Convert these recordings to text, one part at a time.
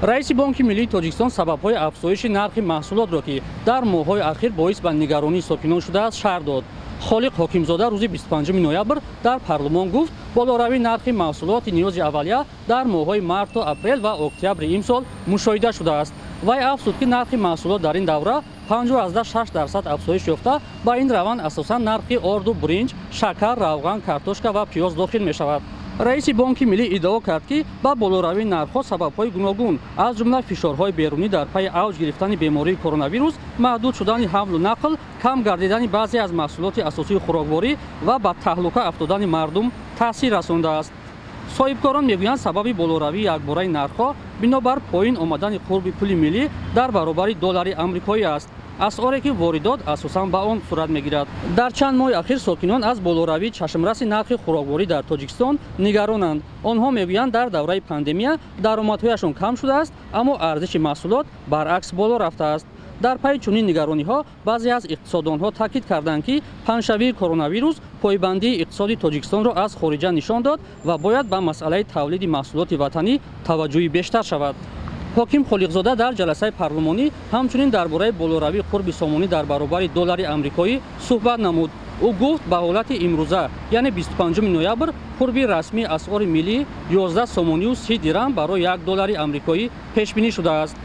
раиси Бонки миллии Тоҷикистон сабабҳои афзоиши нархи маҳсулотро ки дар моҳҳои ахир боис ба нигаронии сокинон шудааст шаҳр дод. Холиқ ҳокимзода рӯзи 25 ноябр дар парлумон гуфт, болоравии нархи маҳсулоти ниёзи аввалия дар моҳҳои март то апрел ва октябри имсол мушоҳида шудааст. Вай афзуд ки нархи маҳсулот дар ин давра 50,6% афзоиш ёфта, ба ин раванд асосан нархи орду буринҷ, шакар, равған, картошка ва пиёз дохил мешавад. раиси Бонки миллӣ иддао кард ки ба болоравии нархҳо сабабҳои гуногун аз ҷумла фишорҳои берунӣ дар пайи авҷ гирифтани бемории коронавирус, маҳдуд шудани ҳамлу нақл, кам гардидани баъзе аз маҳсулоти асосии хӯрокворӣ ва ба таҳлука афтодани мардум таъсир расондааст. соҳибкорон мегӯянд сабаби болоравии якбораи нархҳо бинобар поин омадани қурби пули миллӣ дар баробари доллари амрикоӣ аст. асъоре ки воридот асосан ба он сурат мегирад. дар чанд моҳи ахир сокинон аз болоравии чашмраси нархи хӯрокворӣ дар Тоҷикистон нигаронанд. онҳо мегӯянд дар давраи пандемия даромадҳояшон кам шудааст, аммо арзиши маҳсулот баръакс боло рафтааст. дар пайи чунин нигарониҳо баъзе аз иқтисоддонҳо таъкид карданд ки панҷшавии коронавирус пойбандии иқтисоди Тоҷикистонро аз хориҷа нишон дод ва бояд ба масъалаи тавлиди маҳсулоти ватанӣ таваҷҷӯҳи бештар шавад. ҳоким Холиқзода дар ҷаласаи парлумонӣ ҳамчунин дар бораи болоравии қурби сомонӣ дар баробари доллари амрикоӣ суҳбат намуд. ӯ гуфт ба ҳолати имрӯза, яъне 25 ноябр, қурби расмии асъори миллӣ 11 сомонию 30 дирам барои 1 доллари амрикоӣ пешбинӣ шудааст.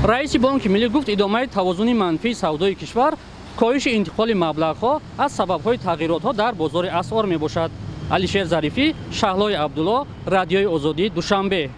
раиси Бонки миллӣ гуфт идомаи тавозуни манфии савдои кишвар, коҳиши интиқоли маблағҳо аз сабабҳои тағйиротҳо дар бозори асъор мебошад. Алишер Зарифӣ, Шаҳлои Абдулло, Радиои Озодӣ, Душанбе.